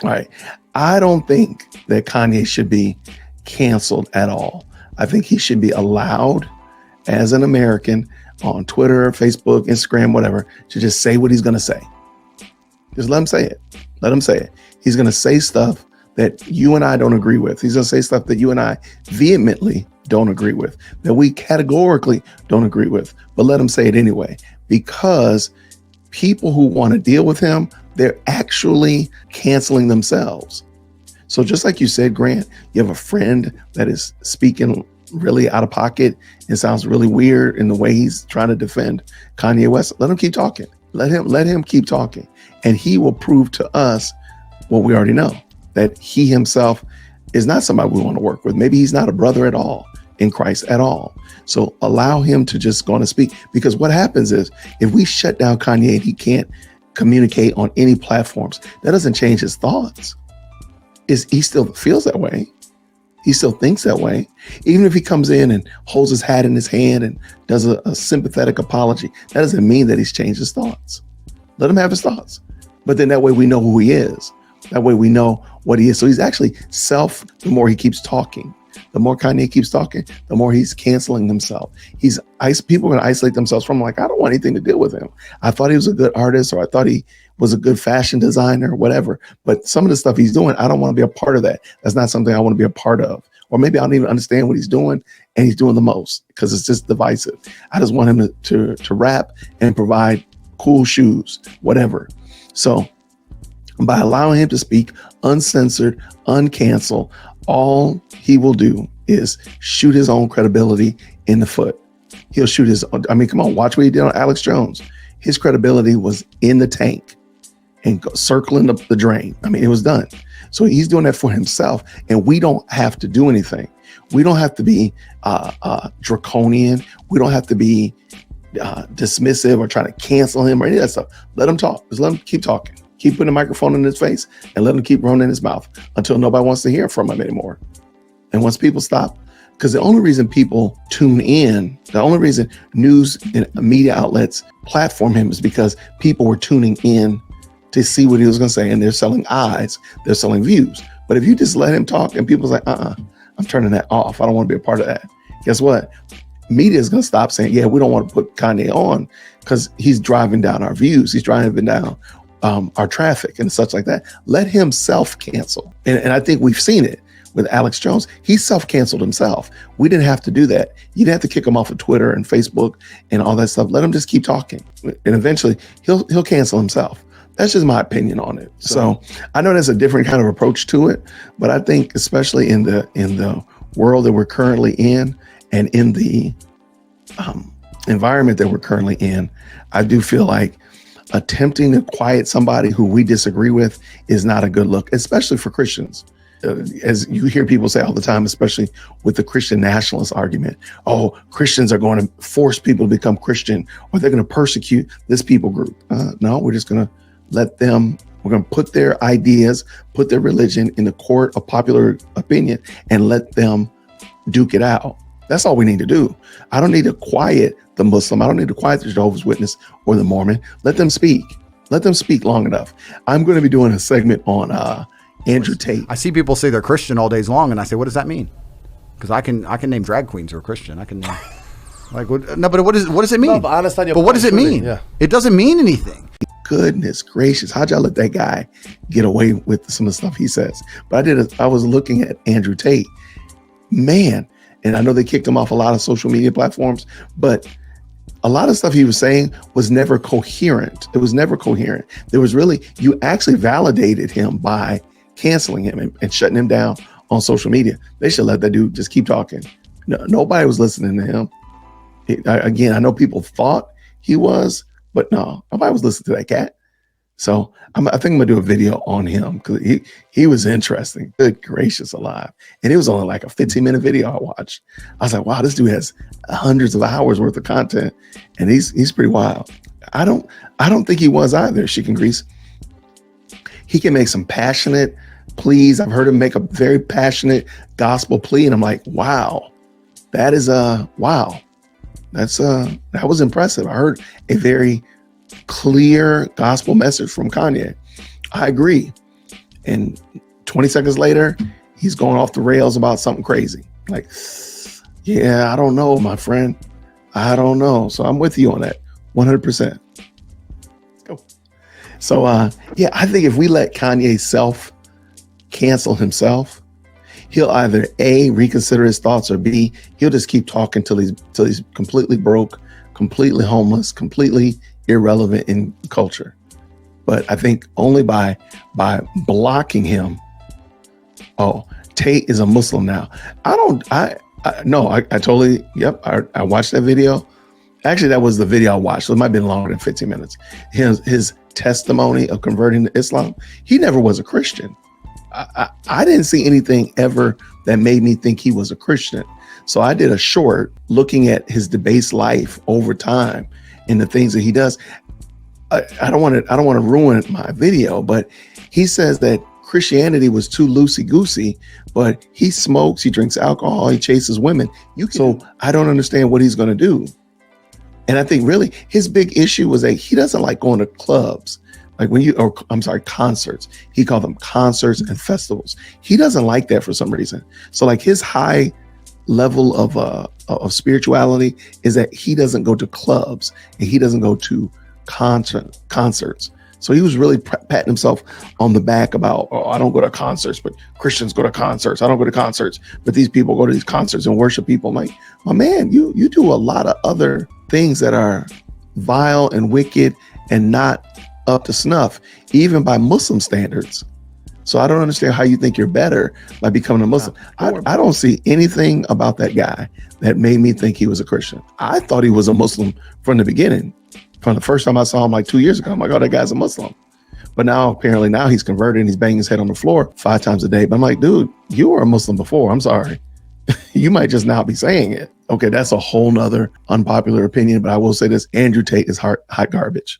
All right. I don't think that Kanye should be canceled at all. I think he should be allowed as an American on Twitter, Facebook, Instagram, whatever, to just say what he's going to say. Just let him say it. Let him say it. He's going to say stuff that you and I don't agree with. He's going to say stuff that you and I vehemently don't agree with, that we categorically don't agree with. But let him say it anyway, because people who want to deal with him, they're actually canceling themselves. So just like you said, Grant, you have a friend that is speaking really out of pocket and sounds really weird in the way he's trying to defend Kanye West. Let him keep talking. Let him keep talking. And he will prove to us what we already know, that he himself is not somebody we want to work with. Maybe he's not a brother at all in Christ at all. So allow him to just go on and speak, because what happens is if we shut down Kanye and he can't communicate on any platforms, that doesn't change his thoughts. He still feels that way. He still thinks that way. Even if he comes in and holds his hat in his hand and does a sympathetic apology, that doesn't mean that he's changed his thoughts. Let him have his thoughts. But then that way we know who he is. That way we know what he is. So he's actually the more he keeps talking, the more Kanye keeps talking, the more he's canceling himself. People are going to isolate themselves from him, like, I don't want anything to deal with him. I thought he was a good artist, or I thought he was a good fashion designer, or whatever. But some of the stuff he's doing, I don't want to be a part of that. That's not something I want to be a part of. Or maybe I don't even understand what he's doing, and he's doing the most because it's just divisive. I just want him to rap and provide cool shoes, whatever. So by allowing him to speak uncensored, uncancel, all he will do is shoot his own credibility in the foot. He'll shoot come on, watch what he did on Alex Jones. His credibility was in the tank and circling the drain. It was done. So he's doing that for himself, and we don't have to do anything. We don't have to be draconian. We don't have to be dismissive or try to cancel him or any of that stuff. Let him talk. Just let him keep talking. Keep putting a microphone in his face and let him keep running his mouth until nobody wants to hear from him anymore. And once people stop, because the only reason people tune in, the only reason news and media outlets platform him is because people were tuning in to see what he was going to say, and they're selling eyes, they're selling views. But if you just let him talk and people's like, I'm turning that off, I don't want to be a part of that. Guess what? Media is going to stop saying, yeah, we don't want to put Kanye on because he's driving down our views. He's driving down our traffic and such like that. Let him self-cancel. And I think we've seen it with Alex Jones. He self-canceled himself. We didn't have to do that. You didn't have to kick him off of Twitter and Facebook and all that stuff. Let him just keep talking. And eventually he'll cancel himself. That's just my opinion on it. So I know there's a different kind of approach to it, but I think especially in the world that we're currently in and in the environment that we're currently in, I do feel like attempting to quiet somebody who we disagree with is not a good look, especially for Christians. As you hear people say all the time, especially with the Christian nationalist argument, oh, Christians are going to force people to become Christian, or they're going to persecute this people group. No, we're just going to let them, we're going to put their ideas, put their religion in the court of popular opinion and let them duke it out. That's all we need to do. I don't need to quiet the Muslim. I don't need to quiet the Jehovah's Witness or the Mormon. Let them speak. Let them speak long enough. I'm going to be doing a segment on Andrew Tate. I see people say they're Christian all days long, and I say, what does that mean? Because I can name drag queens who are Christian. I can name, but what does it mean? No, but what does it mean? Yeah. It doesn't mean anything. Goodness gracious, how'd y'all let that guy get away with some of the stuff he says? But I was looking at Andrew Tate, man, and I know they kicked him off a lot of social media platforms, but a lot of stuff he was saying was never coherent. It was never coherent. You actually validated him by canceling him and shutting him down on social media. They should let that dude just keep talking. No, nobody was listening to him. Again, I know people thought he was, but no, nobody was listening to that cat. So I think I'm gonna do a video on him because he was interesting. Good gracious alive. And it was only like a 15-minute video I watched. I was like, wow, this dude has hundreds of hours worth of content, and he's pretty wild. I don't think he was either, Chicken Grease. He can make some passionate pleas. I've heard him make a very passionate gospel plea, and I'm like, wow, that was impressive. I heard a very clear gospel message from Kanye. I agree. And 20 seconds later, he's going off the rails about something crazy. Like, yeah, I don't know, my friend. I don't know. So I'm with you on that 100%. Let's go. So, yeah, I think if we let Kanye self cancel himself, he'll either A, reconsider his thoughts, or B, he'll just keep talking till he's completely broke, completely homeless, completely irrelevant in culture. But I think only by blocking him. Oh, Tate is a Muslim now. I totally, yep. I watched that video. Actually, that was the video I watched. So it might have been longer than 15 minutes. His testimony of converting to Islam. He never was a Christian. I didn't see anything ever that made me think he was a Christian. So I did a short looking at his debased life over time and the things that he does. I don't want to ruin my video, but he says that Christianity was too loosey-goosey, but he smokes, he drinks alcohol, he chases women. So I don't understand what he's going to do. And I think really his big issue was that he doesn't like going to clubs. Like concerts. He called them concerts and festivals. He doesn't like that for some reason. So like his high level of spirituality is that he doesn't go to clubs and he doesn't go to concerts. So he was really patting himself on the back about, oh, I don't go to concerts, but Christians go to concerts. I don't go to concerts, but these people go to these concerts and worship people. I'm like, my man, you do a lot of other things that are vile and wicked and not up to snuff, even by Muslim standards. So I don't understand how you think you're better by becoming a Muslim. I don't see anything about that guy that made me think he was a Christian. I thought he was a Muslim from the beginning. From the first time I saw him like 2 years ago, I'm like, oh, that guy's a Muslim. But now he's converted and he's banging his head on the floor 5 times a day. But I'm like, dude, you were a Muslim before. I'm sorry. You might just now be saying it. Okay, that's a whole nother unpopular opinion, but I will say this: Andrew Tate is hot garbage.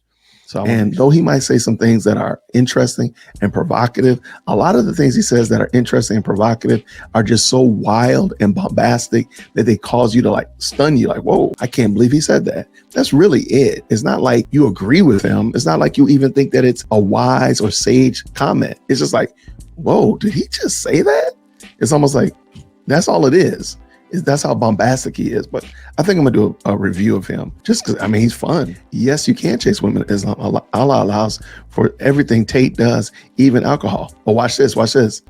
And though he might say some things that are interesting and provocative, a lot of the things he says that are interesting and provocative are just so wild and bombastic that they cause you to like stun you. Like, whoa, I can't believe he said that. That's really it. It's not like you agree with him. It's not like you even think that it's a wise or sage comment. It's just like, whoa, did he just say that? It's almost like that's all it is. That's how bombastic he is. But I think I'm gonna do a review of him just because, I mean, he's fun. Yes, you can chase women in Islam. Allah allows for everything Tate does, even alcohol. But watch this.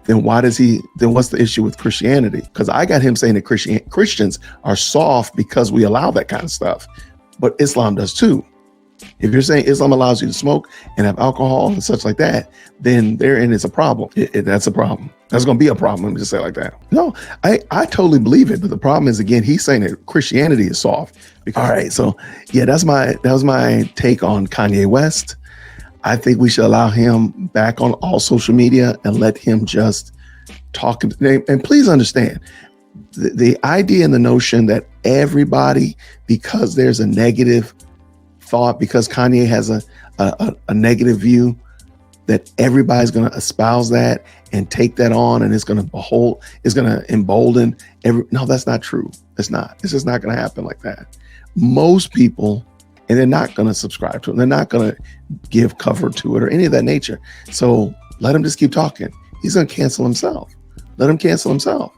Then what's the issue with Christianity? Because I got him saying that Christians are soft because we allow that kind of stuff. But Islam does too. If you're saying Islam allows you to smoke and have alcohol and such like that, then therein is a problem. That's a problem. That's going to be a problem. Let me just say it like that. No, I totally believe it. But the problem is, again, he's saying that Christianity is soft. All right. So, yeah, that was my take on Kanye West. I think we should allow him back on all social media and let him just talk. And please understand, the idea and the notion that everybody, because there's a negative thought, because Kanye has a negative view, that everybody's going to espouse that and take that on, and it's going to embolden no, that's not true. It's just not going to happen like that. Most people, and they're not going to subscribe to it. They're not going to give cover to it or any of that nature. So let him just keep talking. He's going to cancel himself. Let him cancel himself.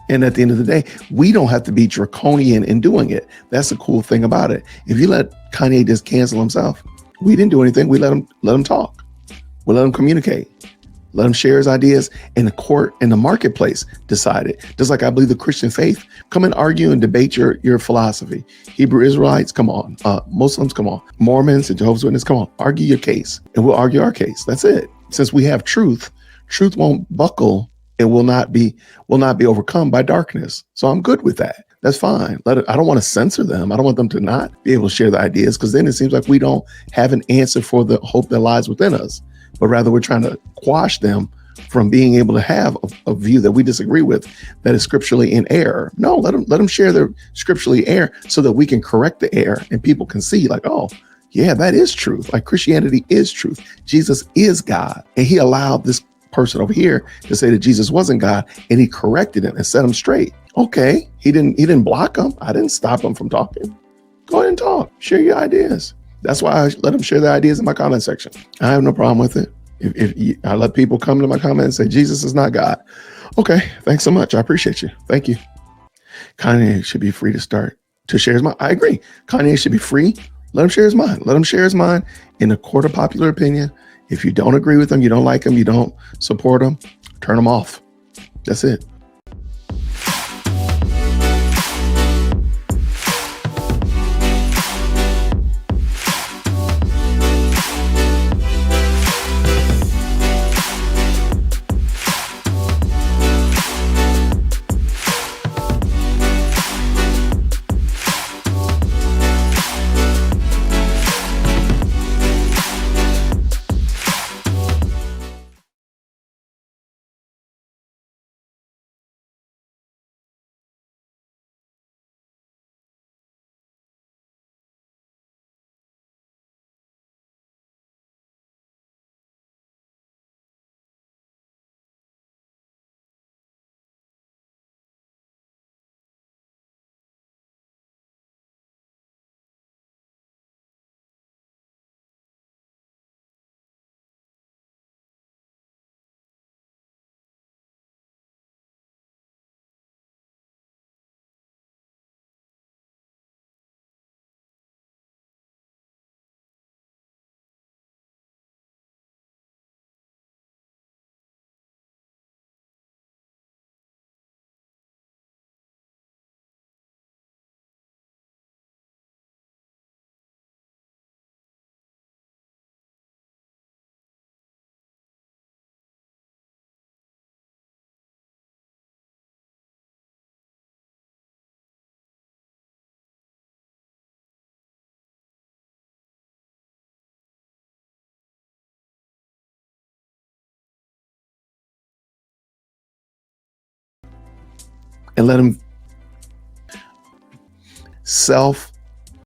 And at the end of the day, we don't have to be draconian in doing it. That's the cool thing about it. If you let Kanye just cancel himself, we didn't do anything. We let him talk. We let him communicate. Let him share his ideas, and the court and the marketplace decide it. Just like I believe the Christian faith, come and argue and debate your philosophy. Hebrew Israelites, come on. Muslims, come on. Mormons and Jehovah's Witnesses, come on. Argue your case, and we'll argue our case. That's it. Since we have truth won't buckle. It will not be overcome by darkness. So I'm good with that. That's fine. I don't want to censor them. I don't want them to not be able to share the ideas, because then it seems like we don't have an answer for the hope that lies within us, but rather we're trying to quash them from being able to have a view that we disagree with that is scripturally in error. No, let them share their scripturally error so that we can correct the error and people can see like, oh, yeah, that is truth. Like Christianity is truth. Jesus is God. And he allowed this person over here to say that Jesus wasn't God, and he corrected him and set him straight. Okay, he didn't block him. I didn't stop him from talking. Go ahead and talk. Share your ideas. That's why I let him share their ideas in my comment section. I have no problem with it. I let people come to my comments and say Jesus is not God. Okay, thanks so much. I appreciate you. Thank you. Kanye should be free to share his mind. I agree. Kanye should be free. Let him share his mind. Let him share his mind in a court of popular opinion. If you don't agree with him, you don't like him, you don't support him, turn him off. That's it. And let him self